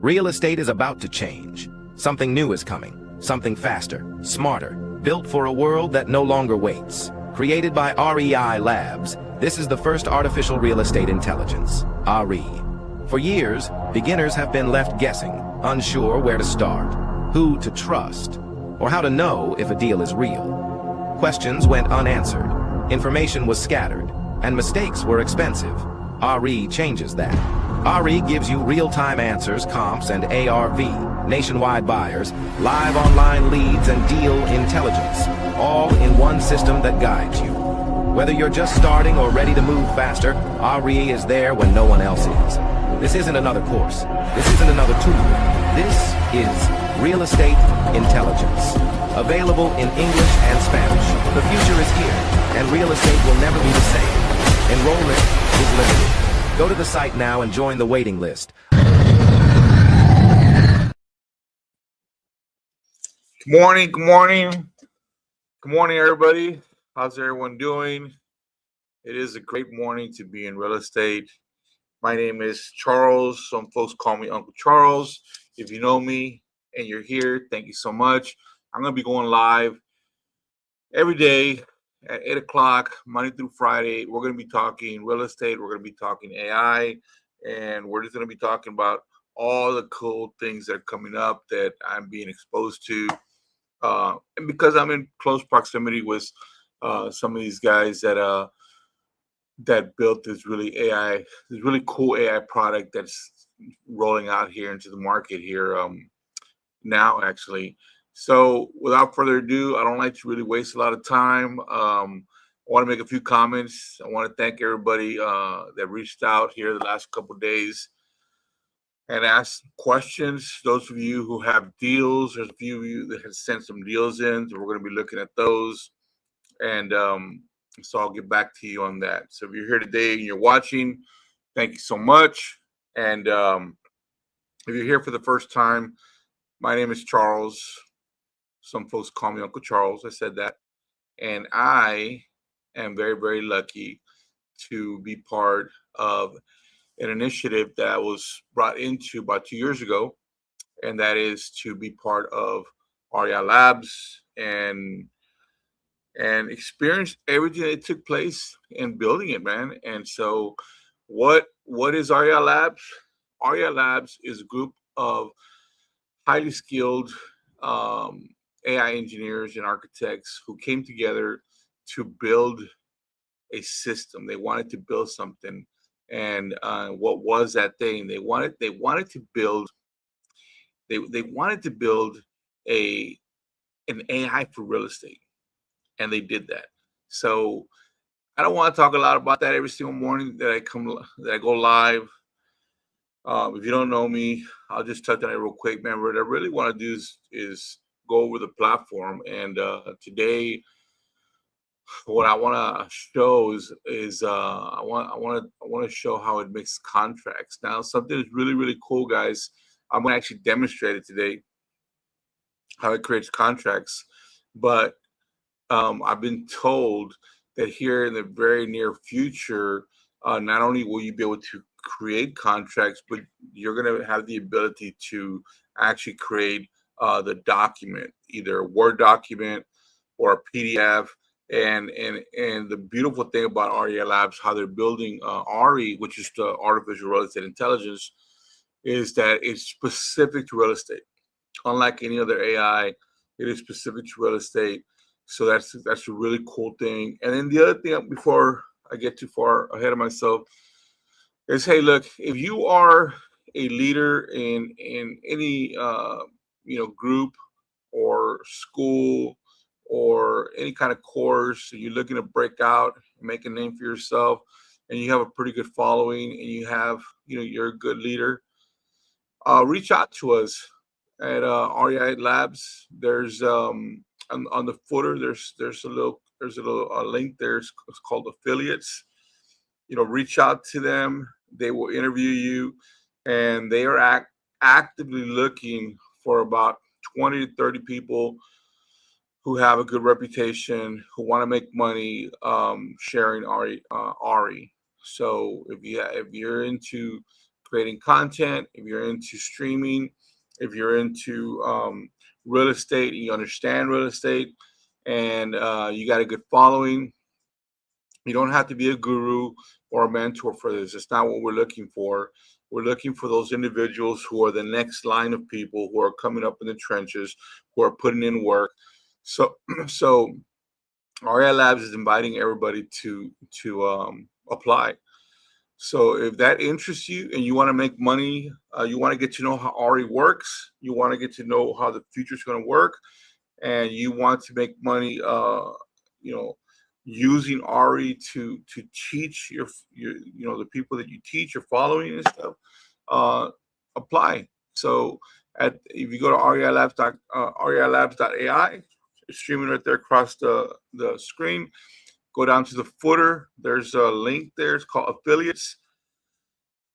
Real estate is about to change. Something new is coming. Something faster, smarter, built for a world that no longer waits. Created by REI Labs, this is the first artificial real estate intelligence, RE. For years, beginners have been left guessing, unsure where to start, who to trust, or how to know if a deal is real. Questions went unanswered, information was scattered, and mistakes were expensive. RE changes that. RE gives you real-time answers, comps, and ARV, nationwide buyers, live online leads, and deal intelligence, all in one system that guides you. Whether you're just starting or ready to move faster, RE is there when no one else is. This isn't another course. This isn't another tool. This is real estate intelligence. Available in English and Spanish. The future is here, and real estate will never be the same. Enrollment is limited. Go to the site now and join the waiting list. Good morning, good morning. Good morning, everybody. How's everyone doing? It is a great morning to be in real estate. My name is Charles. Some folks call me Uncle Charles. If you know me and you're here, thank you so much. I'm going to be going live every day at 8 o'clock, Monday through Friday. We're going to be talking real estate. We're going to be talking AI. And we're just going to be talking about all the cool things that are coming up that I'm being exposed to. And because I'm in close proximity with some of these guys that built this really cool AI product that's rolling out here into the market here now, actually. So without further ado, I don't like to really waste a lot of time. I want to make a few comments. I want to thank everybody that reached out here the last couple of days and asked questions. Those of you who have deals, there's a few of you that have sent some deals in, so we're going to be looking at those. And so I'll get back to you on that. So if you're here today and you're watching, thank you so much. And if you're here for the first time, my name is Charles. Some folks call me Uncle Charles. I said that. And I am very, very lucky to be part of an initiative that was brought into about 2 years ago. And that is to be part of REI Labs and experience everything that took place in building it, man. And so what is REI Labs? REI Labs is a group of highly skilled AI engineers and architects who came together to build a system. They wanted to build something. And what was that thing? They wanted to build an AI for real estate. And they did that. So I don't want to talk a lot about that every single morning that I go live. If you don't know me, I'll just touch on it real quick, man. What I really want to do is go over the platform. And today, what I want to show is I want to show how it makes contracts. Now, something is really, really cool, guys. I'm going to actually demonstrate it today, how it creates contracts. But I've been told that here in the very near future, not only will you be able to create contracts, but you're going to have the ability to actually create the document, either a Word document or a PDF And the beautiful thing about REI Labs, how they're building RE, which is the artificial real estate intelligence, is that it's specific to real estate. Unlike any other AI, it is specific to real estate. So that's a really cool thing. And then the other thing, before I get too far ahead of myself, is, hey, look, if you are a leader in any group or school or any kind of course, you're looking to break out and make a name for yourself, and you have a pretty good following, and you have, you're a good leader, reach out to us at REI Labs. There's on the footer. There's a little link there. It's called affiliates. Reach out to them. They will interview you, and they are actively looking for about 20 to 30 people who have a good reputation, who want to make money sharing RE. So if you're into creating content, if you're into streaming, if you're into real estate and you understand real estate, and you got a good following, you don't have to be a guru or a mentor for this. It's not what we're looking for. We're looking for those individuals who are the next line of people who are coming up in the trenches, who are putting in work. So, so REI Labs is inviting everybody to apply. So if that interests you and you want to make money, you want to get to know how RE works, you want to get to know how the future is going to work, and you want to make money, you know, using RE to teach your the people that you teach, your following and stuff, uh, apply. So if you go to reilabs.ai, it's streaming right there across the screen. Go down to the footer. There's a link there. It's called affiliates.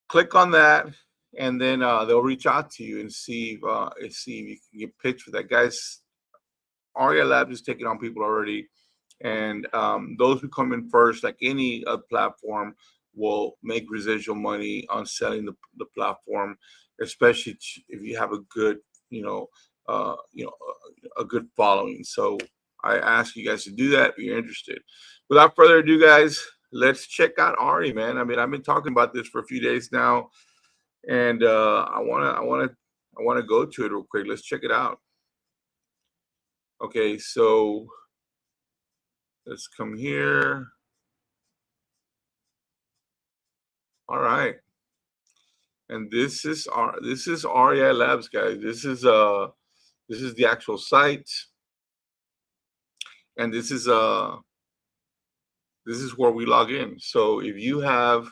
Click on that, and then they'll reach out to you and see if you can get pitched for that. Guys, REI Labs is taking on people already, and those who come in first, like any platform, will make residual money on selling the platform, especially if you have a good, a good following. So I ask you guys to do that if you're interested. Without further ado, guys, let's check out RE, man. I mean, I've been talking about this for a few days now, and I wanna go to it real quick. Let's check it out. Okay, so let's come here. All right, and this is REI Labs, guys. This is the actual site, and this is where we log in. So if you have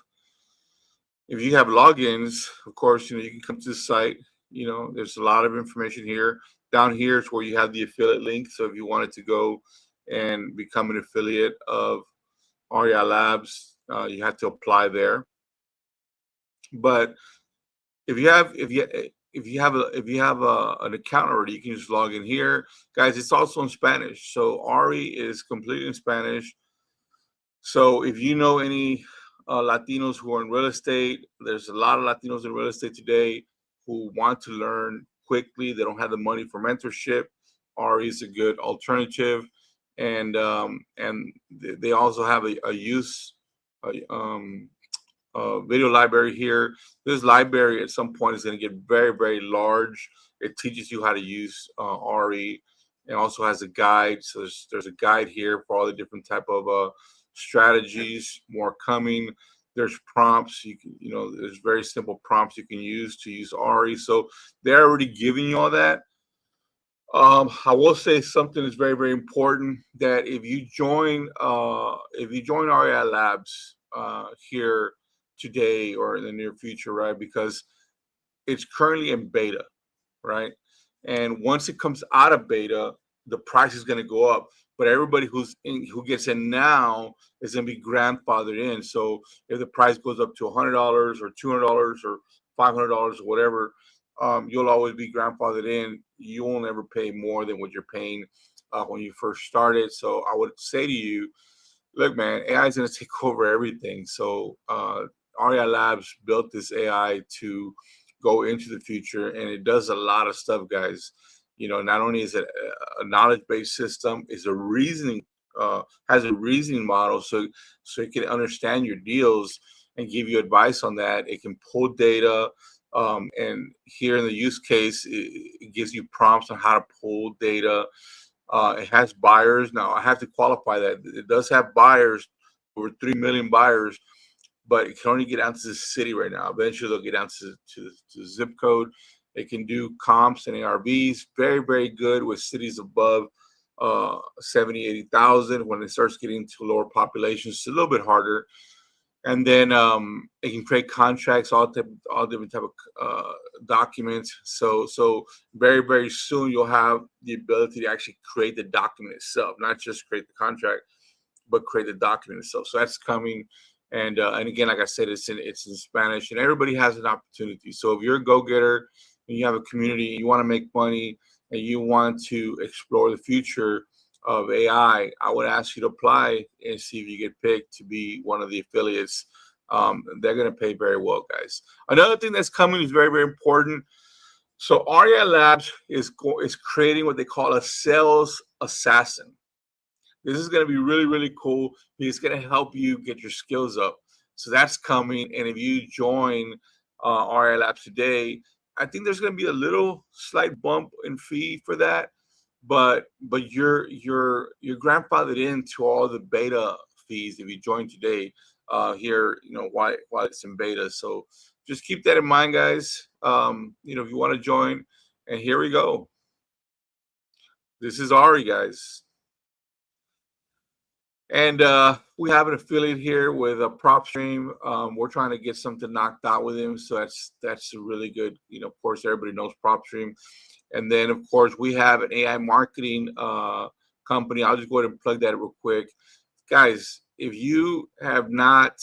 logins, of course, you can come to the site. There's a lot of information here. Down here is where you have the affiliate link. So if you wanted to go and become an affiliate of REI Labs, you have to apply there. But if you have an account already, you can just log in here, guys. It's also in Spanish, so RE is completely in Spanish. So if you know any Latinos who are in real estate, there's a lot of Latinos in real estate today who want to learn quickly. They don't have the money for mentorship. RE is a good alternative, and they also have a use video library here. This library at some point is going to get very, very large. It teaches you how to use RE, and also has a guide. So there's a guide here for all the different type of strategies. More coming. There's prompts. There's very simple prompts you can use to use RE. So they're already giving you all that. I will say something that's very, very important, that if you join REI Labs here today or in the near future, right? Because it's currently in beta, right? And once it comes out of beta, the price is going to go up. But everybody who gets in now is going to be grandfathered in. So if the price goes up to $100 or $200 or $500 or whatever, you'll always be grandfathered in. You won't ever pay more than what you're paying when you first started. So I would say to you, look, man, AI is going to take over everything. So REI Labs built this AI to go into the future, and it does a lot of stuff, guys. Not only is it a knowledge-based system, it's a has a reasoning model, so it can understand your deals and give you advice on that. It can pull data, and here in the use case, it gives you prompts on how to pull data. It has buyers. Now, I have to qualify that it does have buyers, over 3 million buyers, but it can only get down to the city right now. Eventually, they'll get down to zip code. It can do comps and ARVs. Very, very good with cities above 70, 80,000. When it starts getting to lower populations, it's a little bit harder. And then it can create contracts, all different type of documents. So very, very soon you'll have the ability to actually create the document itself, not just create the contract, but create the document itself. So that's coming. And again, like I said, it's in Spanish, and everybody has an opportunity. So if you're a go-getter and you have a community, you want to make money, and you want to explore the future of AI, I would ask you to apply and see if you get picked to be one of the affiliates. They're going to pay very well, guys. Another thing that's coming is very, very important. So REI Labs is creating what they call a sales assassin. This is going to be really, really cool. It's going to help you get your skills up. So that's coming. And if you join REI Labs today, I think there's going to be a little slight bump in fee for that. But you're grandfathered into all the beta fees if you join today here, while it's in beta. So just keep that in mind, guys. If you want to join, and here we go. This is Ari, guys. And we have an affiliate here with a PropStream. We're trying to get something knocked out with him. So that's a really good, of course, everybody knows PropStream. And then, of course, we have an AI marketing company. I'll just go ahead and plug that real quick. Guys, if you have not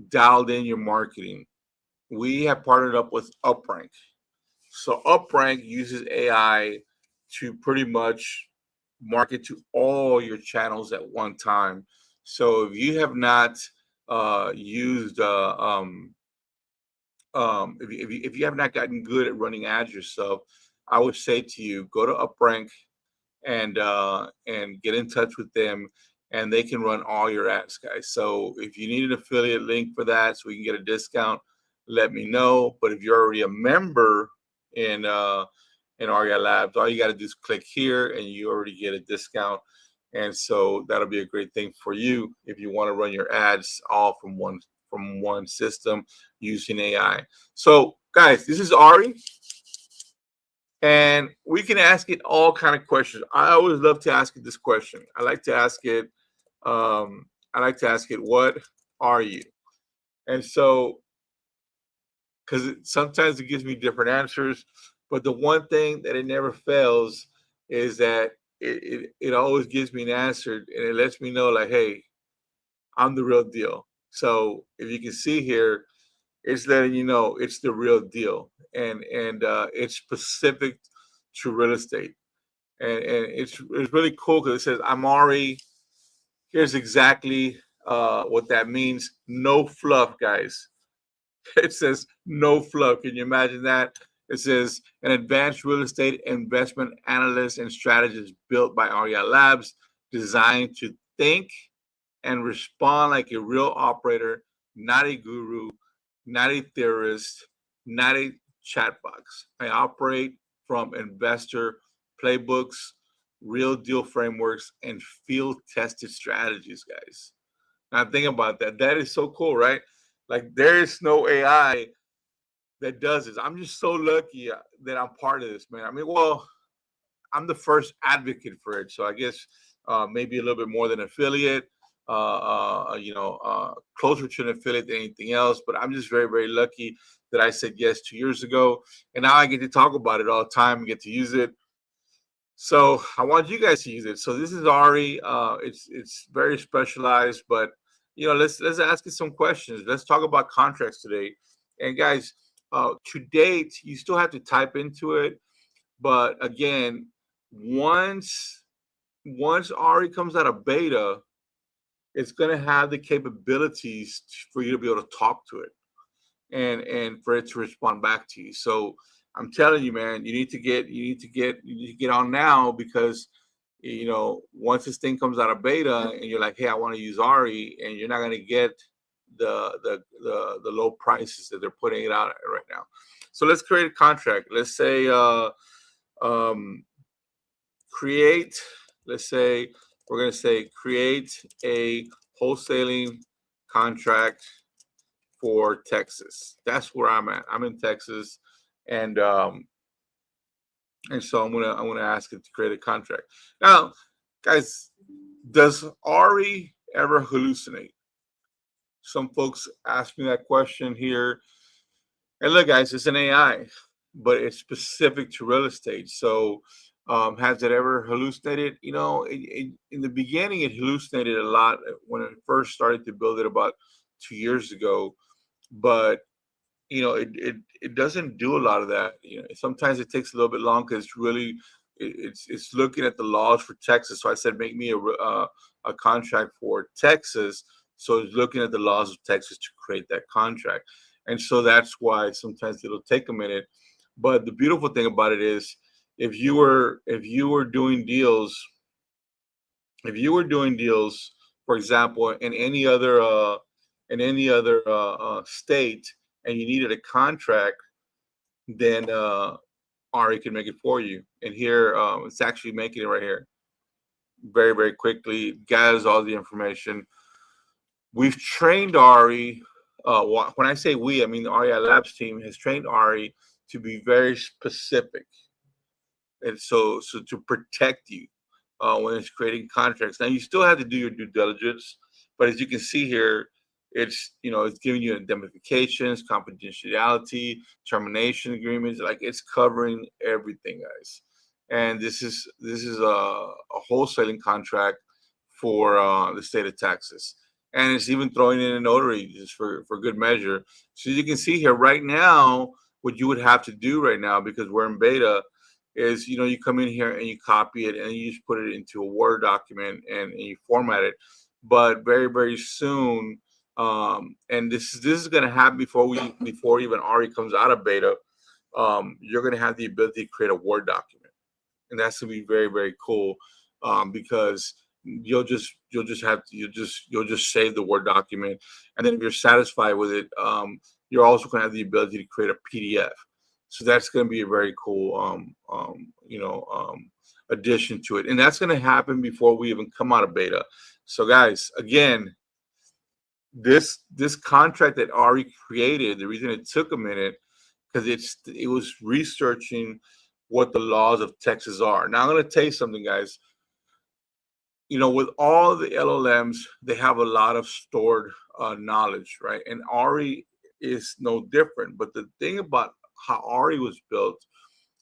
dialed in your marketing, we have partnered up with Uprank. So Uprank uses AI to pretty much market to all your channels at one time. So if you have not used if you have not gotten good at running ads yourself, I would say to you, go to Uprank and get in touch with them, and they can run all your ads, guys. So if you need an affiliate link for that, so we can get a discount, let me know. But if you're already a member in REI Labs, all you got to do is click here, and you already get a discount. And so that'll be a great thing for you if you want to run your ads all from one system using AI. So guys, this is Ari, and we can ask it all kind of questions. I always love to ask it this question. I like to ask it, what are you? And so, because sometimes it gives me different answers, but the one thing that it never fails is that it always gives me an answer, and it lets me know, like, hey, I'm the real deal. So if you can see here, it's letting you know it's the real deal, and it's specific to real estate, and it's really cool because it says, I'm Ari. Here's exactly what that means. No fluff, guys. It says no fluff. Can you imagine that? It says an advanced real estate investment analyst and strategist built by REI Labs, designed to think and respond like a real operator, not a guru, not a theorist, not a chatbox. I operate from investor playbooks, real deal frameworks, and field tested strategies, guys. Now think about that. That is so cool, right? Like, there is no AI that does this. I'm just so lucky that I'm part of this, man. I mean, well, I'm the first advocate for it. So I guess maybe a little bit more than affiliate, closer to an affiliate than anything else. But I'm just very, very lucky that I said yes 2 years ago. And now I get to talk about it all the time and get to use it. So I want you guys to use it. So this is Ari. It's very specialized, but let's ask it some questions. Let's talk about contracts today. And guys, to date, you still have to type into it. But again, once Ari comes out of beta, it's going to have the capabilities for you to be able to talk to it and for it to respond back to you. So I'm telling you, man, you need to get on now, because once this thing comes out of beta and you're like, hey, I want to use RE, and you're not going to get the low prices that they're putting it out at right now. So let's create a contract. Let's say create. Let's say we're going to say create a wholesaling contract for Texas. That's where I'm at. I'm in Texas, and so I'm gonna ask it to create a contract. Now, guys, does Ari ever hallucinate? Some folks ask me that question here. And look, guys, it's an AI, but it's specific to real estate. So, has it ever hallucinated? In the beginning, it hallucinated a lot when it first started to build it about 2 years ago. But it doesn't do a lot of that. Sometimes it takes a little bit long because it's looking at the laws for Texas. So I said, make me a contract for Texas. So it's looking at the laws of Texas to create that contract. And so that's why sometimes it'll take a minute. But the beautiful thing about it is, if you were doing deals, for example, in any other state, and you needed a contract, then Ari can make it for you. And here, it's actually making it right here, very, very quickly. Gathers all the information. We've trained Ari. When I say we, I mean the REI Labs team has trained Ari to be very specific, and so to protect you when it's creating contracts. Now you still have to do your due diligence, but as you can see here, it's giving you indemnifications, confidentiality, termination agreements. Like, it's covering everything, guys. And this is a wholesaling contract for the state of Texas, and it's even throwing in a notary just for good measure. So you can see here right now, what you would have to do right now, because we're in beta, is you come in here and you copy it and you just put it into a Word document and you format it. But very, very soon, and this is going to happen before even RE comes out of beta, you're going to have the ability to create a Word document, and that's going to be very, very cool, because you'll just save the Word document, and then if you're satisfied with it, you're also going to have the ability to create a PDF. So that's going to be a very cool addition to it, and that's going to happen before we even come out of beta. So, guys, again, this contract that Ari created, the reason it took a minute, because it was researching what the laws of Texas are. Now I'm going to tell you something, guys. With all the LLMs, they have a lot of stored knowledge, right? And Ari is no different. But the thing about how Ari was built,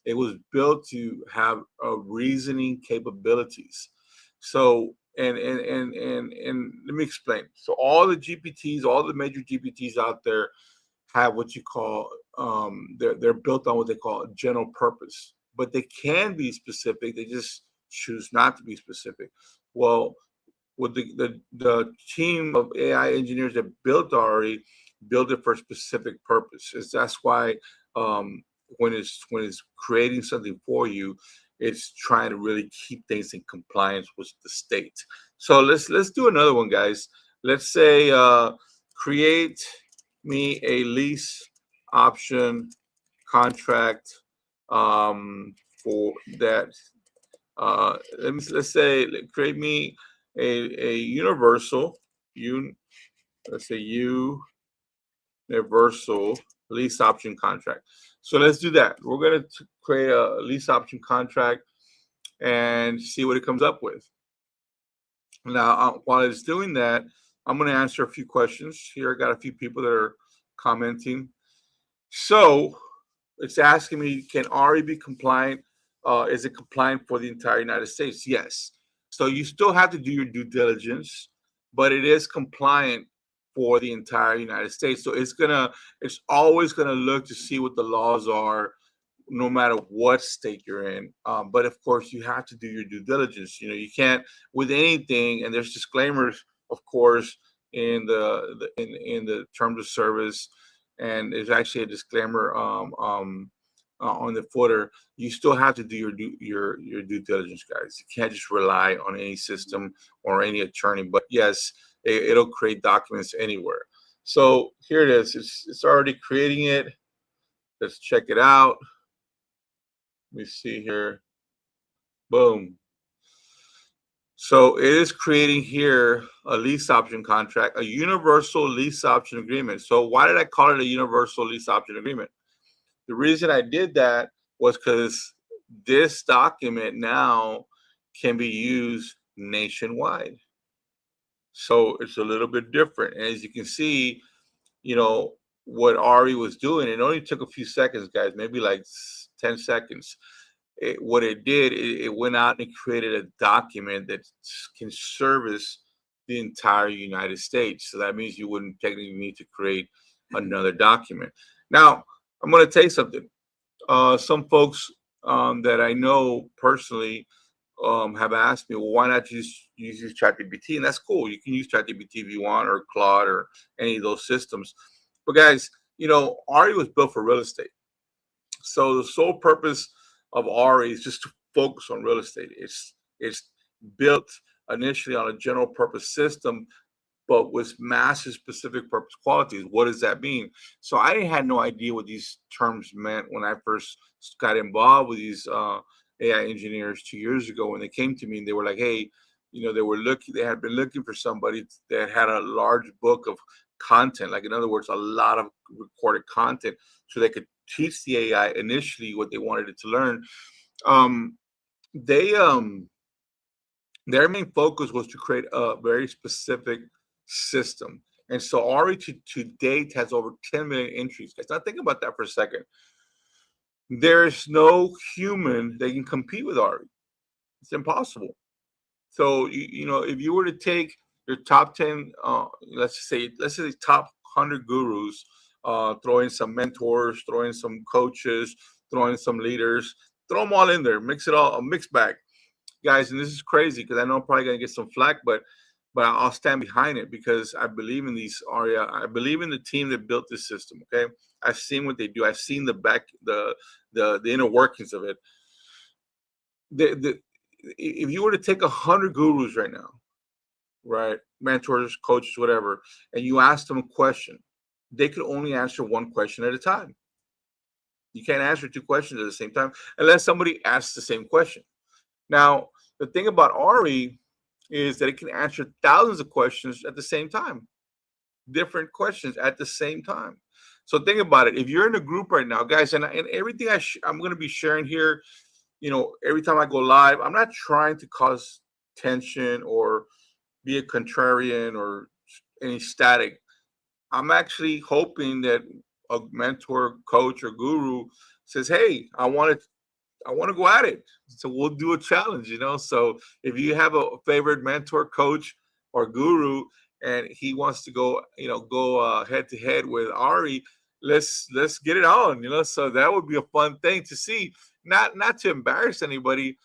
it was built to have reasoning capabilities. So, and let me explain. So all the GPTs, all the major GPTs out there have what you call, they're built on what they call a general purpose, but they can be specific. They just choose not to be specific. Well, with the team of AI engineers that built Ari, built it for a specific purpose. That's why, when it's creating something for you, it's trying to really keep things in compliance with the state. So let's do another one, guys. Let's say create me a lease option contract for that. Let's say create me a universal let's say universal lease option contract. So let's do that. We're going to create a lease option contract and see what it comes up with. Now, while it's doing that, I'm going to answer a few questions here. I got a few people that are commenting. So it's asking me, can RE be compliant? Is it compliant for the entire United States? Yes. So you still have to do your due diligence, but it is compliant for the entire United States. So it's always gonna look to see what the laws are, no matter what state you're in. But of course, you have to do your due diligence. You can't with anything, and there's disclaimers, of course, in the terms of service, and there's actually a disclaimer on the footer, you still have to do your due diligence, guys. You can't just rely on any system or any attorney. But yes, it'll create documents anywhere. So here it is. It's already creating it. Let's check it out. Let me see here. Boom. So it is creating here a lease option contract, a universal lease option agreement. So why did I call it a universal lease option agreement? The reason I did that was because this document now can be used nationwide. So it's a little bit different. And as you can see, you know, what Ari was doing, it only took a few seconds, guys, maybe like 10 seconds. What it did, it went out and created a document that can service the entire United States. So that means you wouldn't technically need to create another document. Now, I'm going to tell you something. Some folks that I know personally have asked me, well, why not just use ChatGPT? And that's cool. You can use ChatGPT if you want, or Claude, or any of those systems. But guys, you know, Ari was built for real estate. So the sole purpose of Ari is just to focus on real estate. It's built initially on a general purpose system, but with massive specific purpose qualities. What does that mean? So I had no idea what these terms meant when I first got involved with these AI engineers 2 years ago. When they came to me and they were like, hey, you know, they had been looking for somebody that had a large book of content, like in other words, a lot of recorded content, so they could teach the AI initially what they wanted it to learn. They Their main focus was to create a very specific system. And so Ari to date has over 10 million entries. Guys, now think about that for a second. There's no human that can compete with Ari. It's impossible. So you know, if you were to take your top 10, let's say the top 100 gurus, throw in some mentors, throw in some coaches, throw in some leaders, throw them all in there, mix it all, a mixed bag, guys. And this is crazy because I know I'm probably gonna get some flack, but I'll stand behind it because I believe in these Aria. I believe in the team that built this system. Okay, I've seen what they do. I've seen the inner workings of it. The If you were to take 100 gurus right now, right, mentors, coaches, whatever, and you ask them a question, they could only answer one question at a time. You can't answer two questions at the same time unless somebody asks the same question. Now, the thing about Ari is that it can answer thousands of questions at the same time, different questions at the same time. So think about it. If you're in a group right now, guys, and everything I'm going to be sharing here, you know, every time I go live, I'm not trying to cause tension or be a contrarian or any static. I'm actually hoping that a mentor, coach, or guru says, "Hey, I want to go at it. So we'll do a challenge, you know." So if you have a favorite mentor, coach, or guru, and he wants to go, you know, go head to head with Ari, let's get it on, you know. So that would be a fun thing to see. Not to embarrass anybody,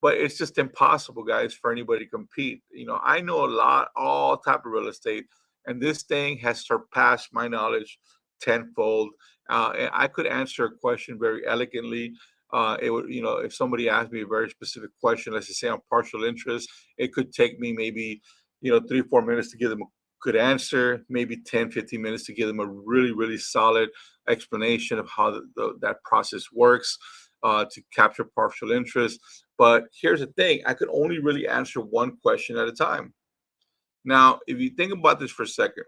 but it's just impossible, guys, for anybody to compete. You know, I know a lot, all type of real estate, and this thing has surpassed my knowledge tenfold. And I could answer a question very elegantly. It would, you know, if somebody asked me a very specific question, let's just say on partial interest, it could take me maybe, you know, 3 or 4 minutes to give them a good answer, maybe 10, 15 minutes to give them a really, really solid explanation of how that process works to capture partial interest. But here's the thing, I could only really answer one question at a time. Now, if you think about this for a second,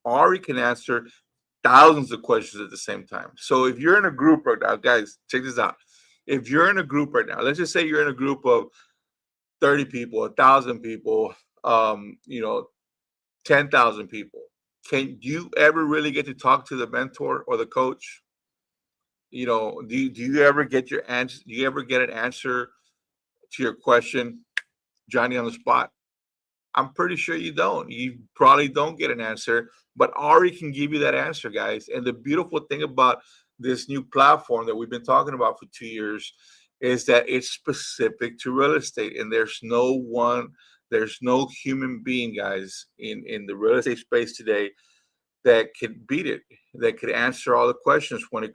Ari can answer thousands of questions at the same time. So if you're in a group right now, guys, check this out. If you're in a group right now, let's just say you're in a group of 30 people, 1,000 people, you know, 10,000 people. Can you ever really get to talk to the mentor or the coach? You know, do you ever get your answer? Do you ever get an answer to your question, Johnny, on the spot? I'm pretty sure you don't. You probably don't get an answer, but Ari can give you that answer, guys. And the beautiful thing about this new platform that we've been talking about for 2 years is that it's specific to real estate. And there's no human being, guys, in the real estate space today that could beat it, that could answer all the questions when it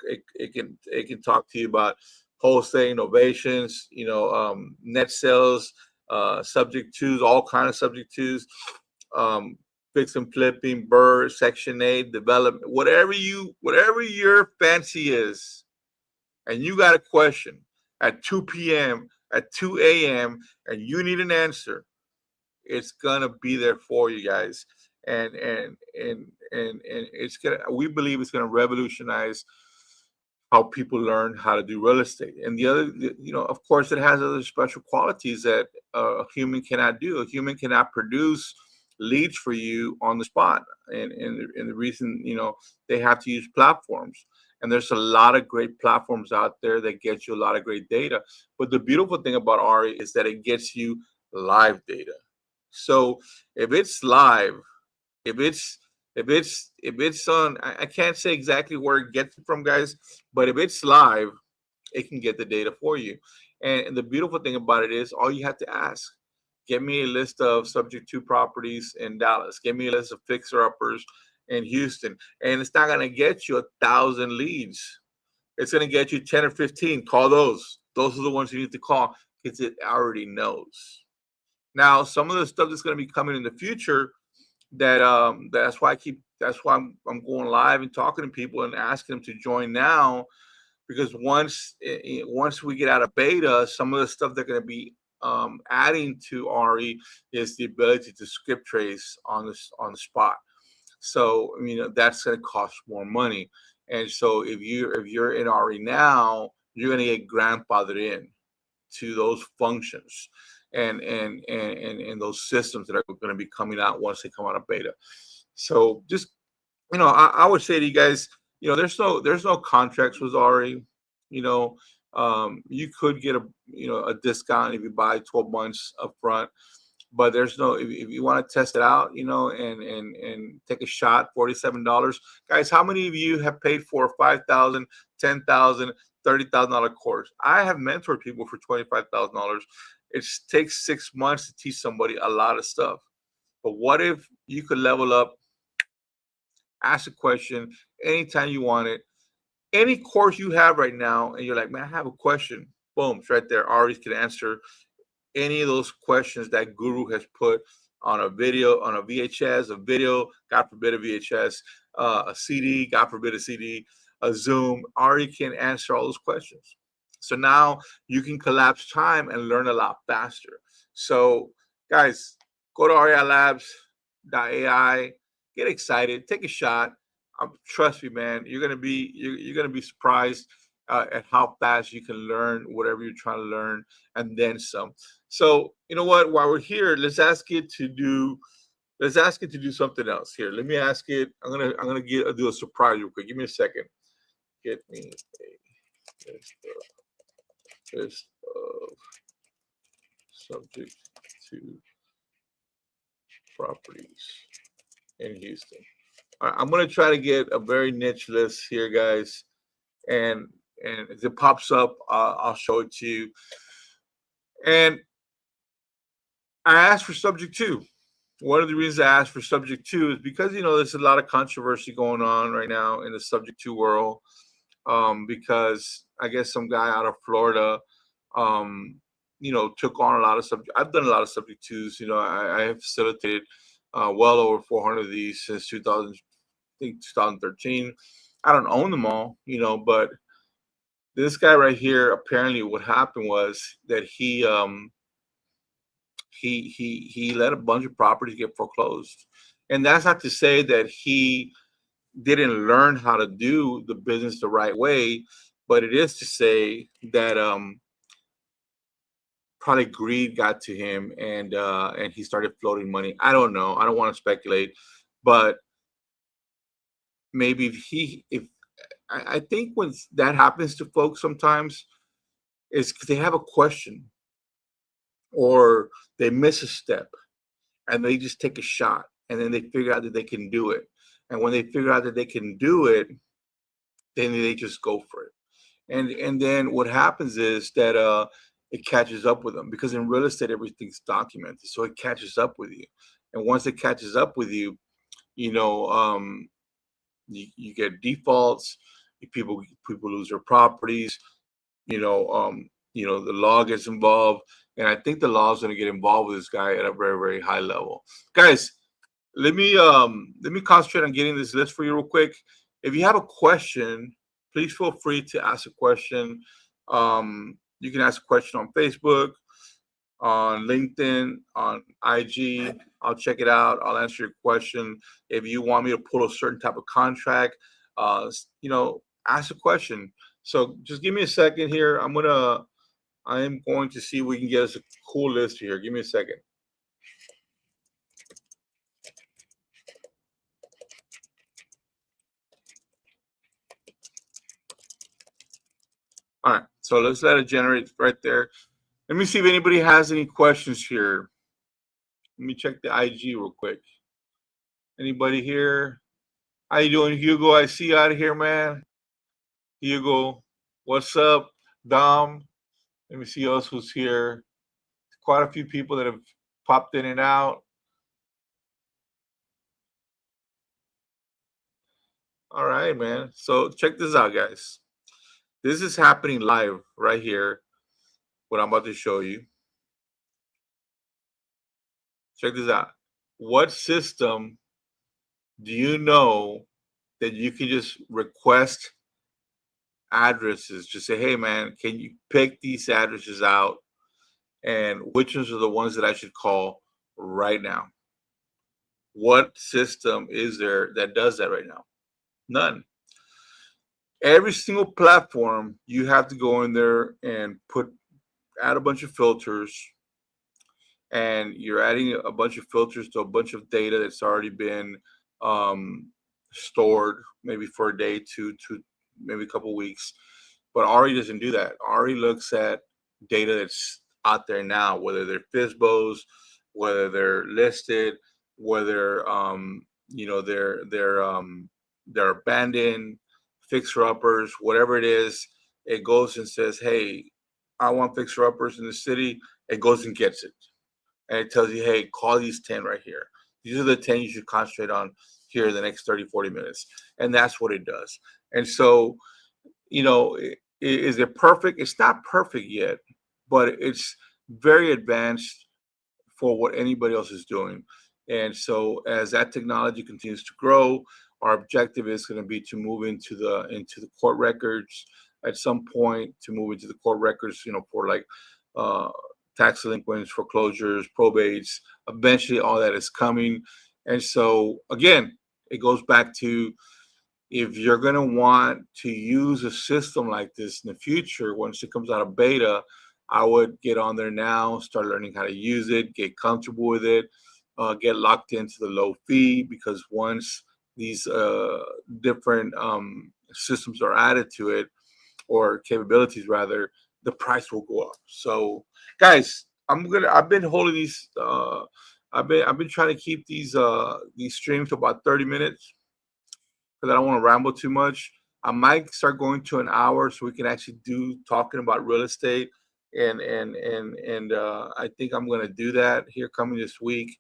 can talk to you about wholesale innovations, net sales, subject twos, all kind of subject twos, um, fix and flipping, bird, section 8, development, whatever your fancy is, and you got a question at 2 p.m., at 2 a.m., and you need an answer, it's gonna be there for you guys. And it's gonna, we believe it's gonna revolutionize how people learn how to do real estate. And the other, of course, it has other special qualities that a human cannot do. A human cannot produce leads for you on the spot. And the reason, they have to use platforms. And there's a lot of great platforms out there that get you a lot of great data. But the beautiful thing about Ari is that it gets you live data. So if it's live, if it's on, I can't say exactly where it gets it from, guys, but if it's live, it can get the data for you. And the beautiful thing about it is all you have to ask, get me a list of subject to properties in Dallas, give me a list of fixer uppers in Houston. And it's not going to get you 1,000 leads. It's going to get you 10 or 15. Call those are the ones you need to call, because it already knows. Now, some of the stuff that's going to be coming in the future, that's why I'm going live and talking to people and asking them to join now, because once we get out of beta, some of the stuff they're going to be adding to RE is the ability to script trace on the spot. So that's going to cost more money, and so if you're in RE now, you're going to get grandfathered in to those functions and those systems that are going to be coming out once they come out of beta. So just, I would say to you guys, there's no contracts with RE. You could get a discount if you buy 12 months up front, but there's no, if you want to test it out, and take a shot, $47. Guys, how many of you have paid for $5,000, $10,000, $30,000 course? I have mentored people for $25,000. It takes 6 months to teach somebody a lot of stuff. But what if you could level up, ask a question anytime you want it? Any course you have right now, and you're like, man, I have a question. Boom, it's right there. Aries can answer any of those questions that Guru has put on a video, on a VHS, a video, God forbid a VHS, a CD, God forbid a CD, a Zoom. Ari can answer all those questions. So now you can collapse time and learn a lot faster. So guys, go to REILabs.ai, get excited, take a shot. Trust me, man, you're gonna be surprised at how fast you can learn whatever you're trying to learn, and then some. So you know what? While we're here, let's ask it to do something else. Here, let me ask it. I'm gonna do a surprise real quick. Give me a second. Get me a list of subject to properties in Houston. I'm going to try to get a very niche list here, guys. And if it pops up, I'll show it to you. And I asked for subject to. One of the reasons I asked for subject to is because, there's a lot of controversy going on right now in the subject to world. Because I guess some guy out of Florida, took on a lot of subject. I've done a lot of subject twos. I have facilitated well over 400 of these since 2013. I don't own them all, but this guy right here, apparently what happened was that he let a bunch of properties get foreclosed. And that's not to say that he didn't learn how to do the business the right way, but it is to say that probably greed got to him, and he started floating money. I don't know. I don't want to speculate, but maybe if I think when that happens to folks sometimes, is because they have a question or they miss a step and they just take a shot, and then they figure out that they can do it. And when they figure out that they can do it, then they just go for it. And then what happens is that it catches up with them, because in real estate everything's documented, so it catches up with you. And once it catches up with you, You get defaults. People lose their properties. You know, the law gets involved, and I think the law is going to get involved with this guy at a very, very high level. Guys, let me concentrate on getting this list for you real quick. If you have a question, please feel free to ask a question. You can ask a question on Facebook, on LinkedIn, on IG. I'll check it out. I'll answer your question. If you want me to pull a certain type of contract, ask a question. So just give me a second here. I am going to see if we can get us a cool list here. Give me a second. All right, so let's let it generate right there. Let me see if anybody has any questions here. Let me check the IG real quick. Anybody here? How you doing, Hugo? I see you out of here, man. Hugo, what's up? Dom, let me see else who's here. Quite a few people that have popped in and out. All right, man. So check this out, guys. This is happening live right here, what I'm about to show you. Check this out. What system do you know that you can just request addresses? Just say, hey, man, can you pick these addresses out? And which ones are the ones that I should call right now? What system is there that does that right now? None. Every single platform, you have to go in there and add a bunch of filters, and you're adding a bunch of filters to a bunch of data that's already been stored, maybe for a day, two, maybe a couple weeks. But Ari doesn't do that. Ari looks at data that's out there now, whether they're FISBOs, whether they're listed, whether they're abandoned, fixer-uppers, whatever it is. It goes and says, hey, I want fixer-uppers in the city. It goes and gets it. And it tells you, hey, call these 10 right here. These are the 10 you should concentrate on here in the next 30, 40 minutes. And that's what it does. And so, is it perfect? It's not perfect yet, but it's very advanced for what anybody else is doing. And so as that technology continues to grow, our objective is going to be to move into the court records at some point, to move into the court records, for like tax delinquents, foreclosures, probates. Eventually, all that is coming. And so, again, it goes back to, if you're going to want to use a system like this in the future, once it comes out of beta, I would get on there now, start learning how to use it, get comfortable with it, get locked into the low fee, because once these different systems are added to it, or capabilities rather, the price will go up. So, guys, I've been holding these. I've been trying to keep these streams to about 30 minutes, because I don't want to ramble too much. I might start going to an hour so we can actually do talking about real estate, and I think I'm going to do that here coming this week,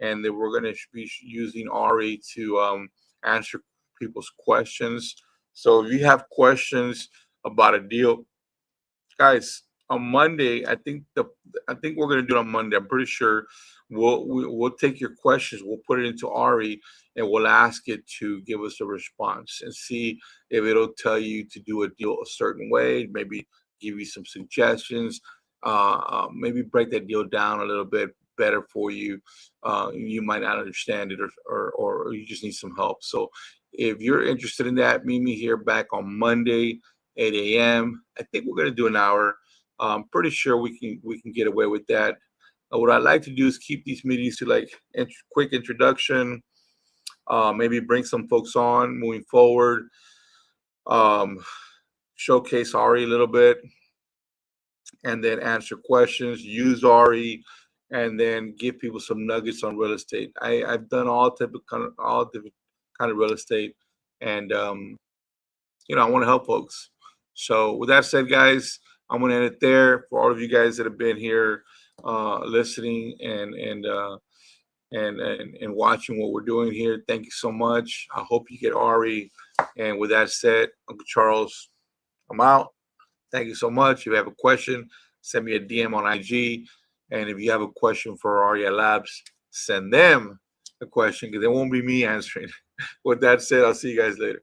and then we're going to be using Ari to answer people's questions. So if you have questions about a deal, guys, on Monday, I think we're going to do it on Monday. I'm pretty sure we'll take your questions, we'll put it into Ari, and we'll ask it to give us a response and see if it'll tell you to do a deal a certain way, maybe give you some suggestions, maybe break that deal down a little bit better for you. You might not understand it, or you just need some help. So if you're interested in that, meet me here back on Monday, 8 a.m. I think we're going to do an hour. I'm pretty sure we can get away with that. What I like to do is keep these meetings to like quick introduction, maybe bring some folks on moving forward, showcase Ari a little bit, and then answer questions, use Ari, and then give people some nuggets on real estate. I've done all different kind of real estate, and I want to help folks. So with that said, guys, I'm going to end it there. For all of you guys that have been here listening and and watching what we're doing here. Thank you so much. I hope you get Ari. And with that said, Uncle Charles, I'm out. Thank you so much. If you have a question, send me a DM on IG. And if you have a question for Aria Labs, send them a question because it won't be me answering. With that said, I'll see you guys later.